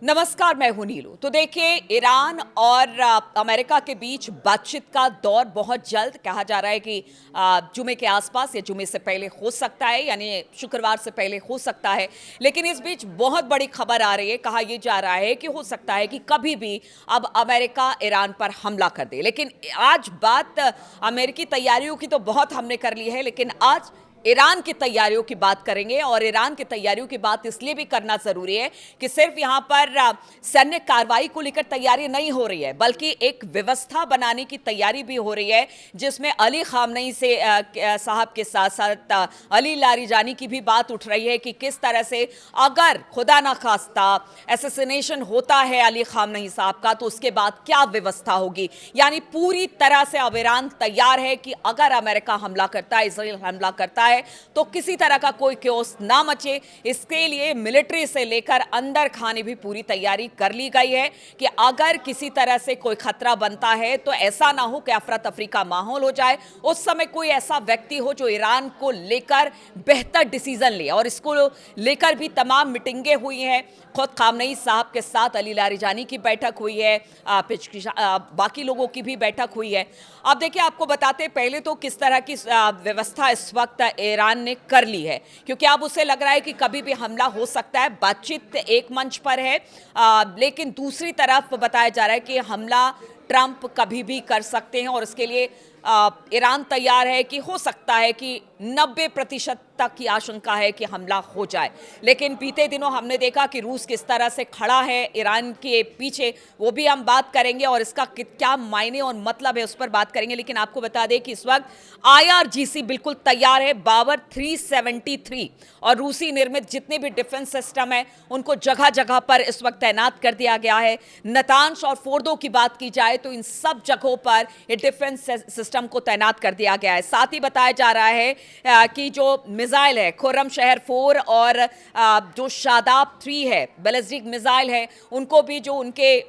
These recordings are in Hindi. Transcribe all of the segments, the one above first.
नमस्कार, मैं हूं नीलू। तो देखिए, ईरान और अमेरिका के बीच बातचीत का दौर बहुत जल्द कहा जा रहा है कि जुमे के आसपास या जुमे से पहले हो सकता है, यानी शुक्रवार से पहले हो सकता है। लेकिन इस बीच बहुत बड़ी खबर आ रही है, कहा यह जा रहा है कि हो सकता है कि कभी भी अब अमेरिका ईरान पर हमला कर दे। लेकिन आज बात अमेरिकी तैयारियों की तो बहुत हमने कर ली है, लेकिन आज ईरान की तैयारियों की बात करेंगे। और ईरान की तैयारियों की बात इसलिए भी करना जरूरी है कि सिर्फ यहां पर सैन्य कार्रवाई को लेकर तैयारी नहीं हो रही है, बल्कि एक व्यवस्था बनाने की तैयारी भी हो रही है, जिसमें अली खामनेई से साहब के साथ साथ अली लारिजानी की भी बात उठ रही है कि किस तरह से अगर खुदा ना खास्ता एसेसिनेशन होता है अली खामनेई साहब का, तो उसके बाद क्या व्यवस्था होगी। यानी पूरी तरह से अब ईरान तैयार है कि अगर अमेरिका हमला करता है, इजराइल हमला करता है, तो किसी तरह का कोई क्योस ना मचे। इसके लिए मिलिट्री से लेकर अंदर खाने भी पूरी तैयारी कर ली गई है कि अगर किसी तरह से कोई खतरा बनता है तो ऐसा ना हो कि अफरा तफरी का माहौल हो जाए। उस समय कोई ऐसा व्यक्ति हो जो ईरान को लेकर बेहतर डिसीजन ले। और इसको लेकर भी तमाम मीटिंगें हुई हैं। खुद खामनेई साहब के साथ अली लारिजानी की बैठक हुई है, बाकी लोगों की भी बैठक हुई है। अब देखिए, आपको बताते पहले तो किस तरह की व्यवस्था इस वक्त ईरान ने कर ली है, क्योंकि अब उसे लग रहा है कि कभी भी हमला हो सकता है। बातचीत एक मंच पर है, लेकिन दूसरी तरफ बताया जा रहा है कि हमला ट्रंप कभी भी कर सकते हैं। और इसके लिए ईरान तैयार है कि हो सकता है कि 90% तक की आशंका है कि हमला हो जाए। लेकिन बीते दिनों हमने देखा कि रूस किस तरह से खड़ा है ईरान के पीछे, वो भी हम बात करेंगे और इसका क्या मायने और मतलब है उस पर बात करेंगे। लेकिन आपको बता दें कि इस वक्त IRGC बिल्कुल तैयार है, बावर 373 और रूसी निर्मित जितने भी डिफेंस सिस्टम है उनको जगह जगह पर इस वक्त तैनात कर दिया गया है। नतांश और फोर्दो की बात की जाए तो इन सब जगहों पर ये डिफेंस सिस्टम को तैनात कर दिया गया है। साथ ही बताया जा रहा है कि जो मिसाइल है खुर्रम शहर 4 और जो शादाब 3 है, बैलिस्टिक मिसाइल है, उनको भी जो उनके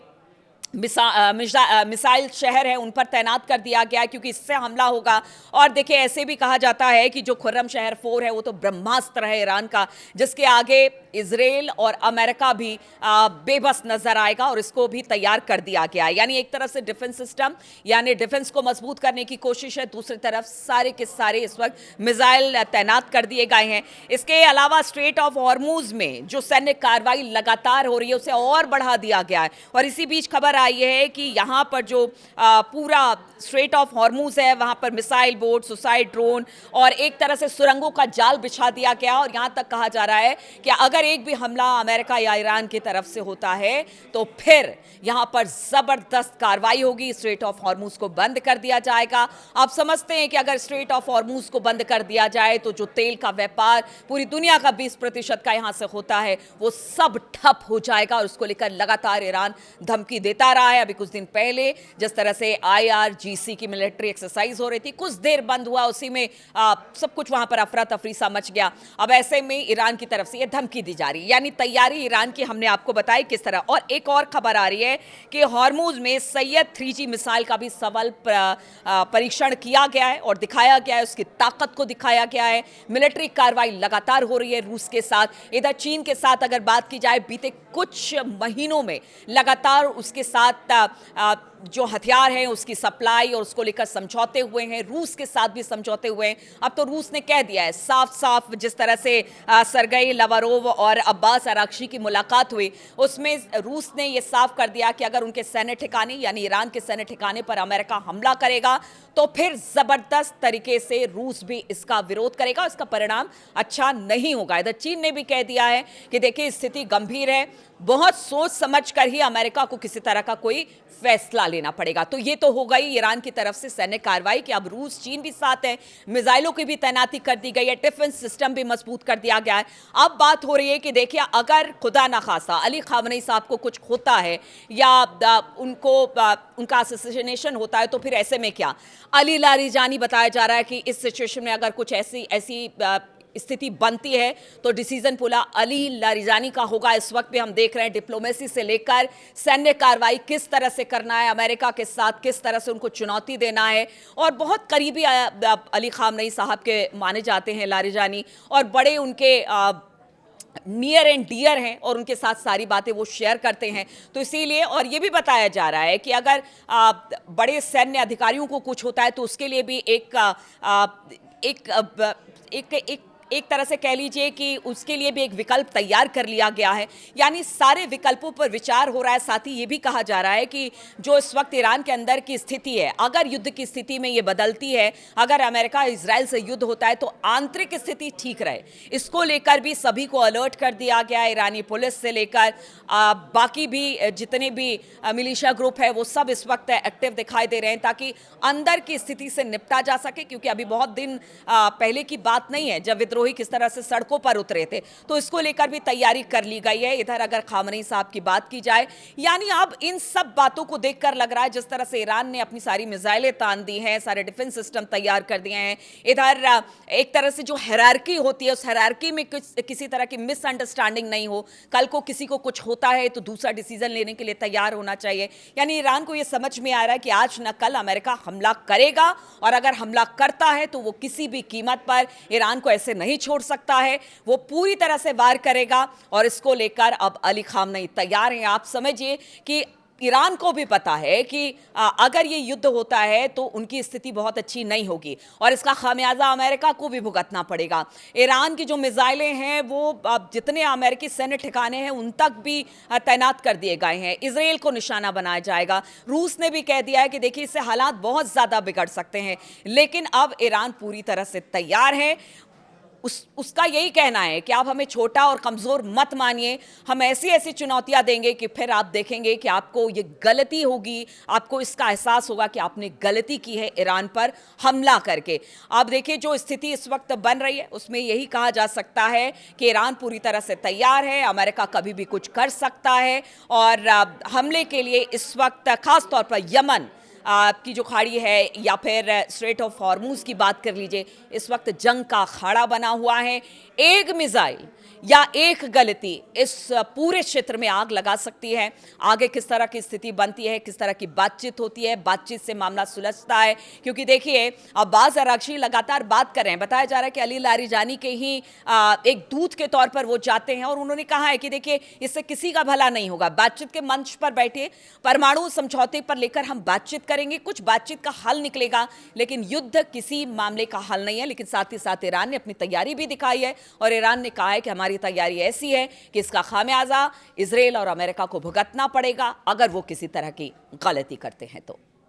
मिसाइल शहर है उन पर तैनात कर दिया गया है, क्योंकि इससे हमला होगा। और देखिए, ऐसे भी कहा जाता है कि जो खुर्रम शहर 4 है वो तो ब्रह्मास्त्र है ईरान का, जिसके आगे इजराइल और अमेरिका भी बेबस नजर आएगा। और इसको भी तैयार कर दिया गया है। यानी एक तरफ से डिफेंस सिस्टम, यानी डिफेंस को मजबूत करने की कोशिश है, दूसरी तरफ सारे के सारे इस वक्त मिसाइल तैनात कर दिए गए हैं। इसके अलावा स्ट्रेट ऑफ हॉर्मुज में जो सैन्य कार्रवाई लगातार हो रही है उसे और बढ़ा दिया गया है। और इसी बीच खबर ये है कि यहां पर जो पूरा स्ट्रेट ऑफ हॉर्मुज है वहां पर मिसाइल बोट, सुसाइड ड्रोन और एक तरह से सुरंगों का जाल बिछा दिया गया। और यहां तक कहा जा रहा है कि अगर एक भी हमला अमेरिका या ईरान की तरफ से होता है तो फिर यहां पर जबरदस्त कार्रवाई होगी, स्ट्रेट ऑफ हॉर्मुज को बंद कर दिया जाएगा। आप समझते हैं कि अगर स्ट्रेट ऑफ हॉर्मुज को बंद कर दिया जाए तो जो तेल का व्यापार पूरी दुनिया का 20% का यहां से होता है वो सब ठप हो जाएगा। और उसको लेकर लगातार ईरान धमकी देता रहा है। अभी कुछ दिन पहले जिस तरह से IRGC की मिलिट्री एक्सरसाइज हो रही थी, कुछ देर बंद हुआ, उसी में सब कुछ वहां पर अफरा तफरी सा मच गया। अब ऐसे में ईरान की तरफ से यह धमकी दी जा रही है, यानी तैयारी ईरान की हमने आपको बताई किस तरह। और एक और खबर आ रही है कि हॉर्मुज में सैयद 3G मिसाइल का भी सफल परीक्षण किया गया है और दिखाया गया है, उसकी ताकत को दिखाया गया है। मिलिट्री कार्रवाई लगातार हो रही है रूस के साथ। इधर चीन के साथ अगर बात की जाए, बीते कुछ महीनों में लगातार उसके साथ जो हथियार हैं उसकी सप्लाई और उसको लेकर समझौते हुए हैं। रूस के साथ भी समझौते हुए हैं। अब तो रूस ने कह दिया है साफ साफ, जिस तरह से सरगेई लावरोव और अब्बास अराक्ची की मुलाकात हुई, उसमें रूस ने यह साफ कर दिया कि अगर उनके सैन्य ठिकाने यानी ईरान के सैन्य ठिकाने पर अमेरिका हमला करेगा तो फिर जबरदस्त तरीके से रूस भी इसका विरोध करेगा, इसका परिणाम अच्छा नहीं होगा। इधर चीन ने भी कह दिया है कि देखिए, स्थिति गंभीर है, बहुत सोच समझ कर ही अमेरिका को किसी तरह का कोई फैसला लेना पड़ेगा। तो ये तो हो गई ईरान की तरफ से सैन्य कार्रवाई कि अब रूस चीन भी साथ है, मिसाइलों की भी तैनाती कर दी गई है, डिफेंस सिस्टम भी मजबूत कर दिया गया है। अब बात हो रही है कि देखिए, अगर खुदा ना खासा अली खामनेई साहब को कुछ होता है या उनका असैसिनेशन होता है तो फिर ऐसे में क्या। अली लारिजानी बताया जा रहा है कि इस सिचुएशन में अगर कुछ ऐसी स्थिति बनती है तो डिसीजन पूरा अली लारिजानी का होगा। इस वक्त भी हम देख रहे हैं डिप्लोमेसी से लेकर सैन्य कार्रवाई किस तरह से करना है, अमेरिका के साथ किस तरह से उनको चुनौती देना है। और बहुत करीबी अली खामनेई साहब के माने जाते हैं लारिजानी, और बड़े उनके नियर एंड डियर हैं और उनके साथ सारी बातें वो शेयर करते हैं। तो इसीलिए, और ये भी बताया जा रहा है कि अगर बड़े सैन्य अधिकारियों को कुछ होता है तो उसके लिए भी एक एक तरह से कह लीजिए कि उसके लिए भी एक विकल्प तैयार कर लिया गया है। यानी सारे विकल्पों पर विचार हो रहा है। साथ ही ये भी कहा जा रहा है कि जो इस वक्त ईरान के अंदर की स्थिति है, अगर युद्ध की स्थिति में ये बदलती है, अगर अमेरिका इजराइल से युद्ध होता है तो आंतरिक स्थिति ठीक रहे, इसको लेकर भी सभी को अलर्ट कर दिया गया है। ईरानी पुलिस से लेकर बाकी भी जितने भी मिलिशिया ग्रुप है वो सब इस वक्त एक्टिव दिखाई दे रहे हैं ताकि अंदर की स्थिति से निपटा जा सके। क्योंकि अभी बहुत दिन पहले की बात नहीं है जब विद्रोही किस तरह से सड़कों पर उतरे थे, तो इसको लेकर भी तैयारी कर ली गई है। इधर अगर खामनेई साहब की बात की जाए, यानी अब इन सब बातों को देखकर लग रहा है जिस तरह से ईरान ने अपनी सारी मिसाइलें तान दी हैं, सारे डिफेंस सिस्टम तैयार कर दिए हैं, इधर एक तरह से जो हायरार्की होती है उस हायरार्की में किसी तरह की मिसअंडरस्टैंडिंग नहीं हो, कल को किसी को कुछ होता है तो दूसरा डिसीजन लेने के लिए तैयार होना चाहिए। यानी ईरान को यह समझ में आ रहा है कि आज न कल अमेरिका हमला करेगा, और अगर हमला करता है तो वो किसी भी कीमत पर ईरान को ऐसे नहीं छोड़ सकता है, वो पूरी तरह से वार करेगा। और इसको लेकर अब अली खामनेई तैयार हैं। आप समझिए कि ईरान को भी पता है कि अगर ये युद्ध होता है तो उनकी स्थिति बहुत अच्छी नहीं होगी और इसका खामियाजा अमेरिका को भी भुगतना पड़ेगा। ईरान की जो मिसाइलें हैं वो जितने अमेरिकी सैन्य ठिकाने हैं उन तक भी तैनात कर दिए गए हैं। इजराइल को निशाना बनाया जाएगा। रूस ने भी कह दिया है कि देखिए इससे हालात बहुत ज़्यादा बिगड़ सकते हैं, लेकिन अब ईरान पूरी तरह से तैयार है। उसका यही कहना है कि आप हमें छोटा और कमज़ोर मत मानिए, हम ऐसी ऐसी चुनौतियां देंगे कि फिर आप देखेंगे कि आपको ये गलती होगी, आपको इसका एहसास होगा कि आपने गलती की है ईरान पर हमला करके। आप देखिए जो स्थिति इस वक्त बन रही है उसमें यही कहा जा सकता है कि ईरान पूरी तरह से तैयार है, अमेरिका कभी भी कुछ कर सकता है। और हमले के लिए इस वक्त खास तौर पर यमन की जो खाड़ी है या फिर स्ट्रेट ऑफ हॉर्मूज की बात कर लीजिए, इस वक्त जंग का अखाड़ा बना हुआ है। एक मिसाइल या एक गलती इस पूरे क्षेत्र में आग लगा सकती है। आगे किस तरह की स्थिति बनती है, किस तरह की बातचीत होती है, बातचीत से मामला सुलझता है। क्योंकि देखिए अब्बास अरागची लगातार बात कर रहे हैं, बताया जा रहा है कि अली लारिजानी के ही एक दूत के तौर पर वो जाते हैं और उन्होंने कहा है कि देखिए इससे किसी का भला नहीं होगा, बातचीत के मंच पर बैठिए, परमाणु समझौते पर लेकर हम बातचीत करेंगे, कुछ बातचीत का हल निकलेगा, लेकिन युद्ध किसी मामले का हल नहीं है। लेकिन साथ ही साथ ईरान ने अपनी तैयारी भी दिखाई है और ईरान ने कहा है कि हमारी तैयारी ऐसी है कि इसका खामियाजा इजराइल और अमेरिका को भुगतना पड़ेगा अगर वो किसी तरह की गलती करते हैं तो।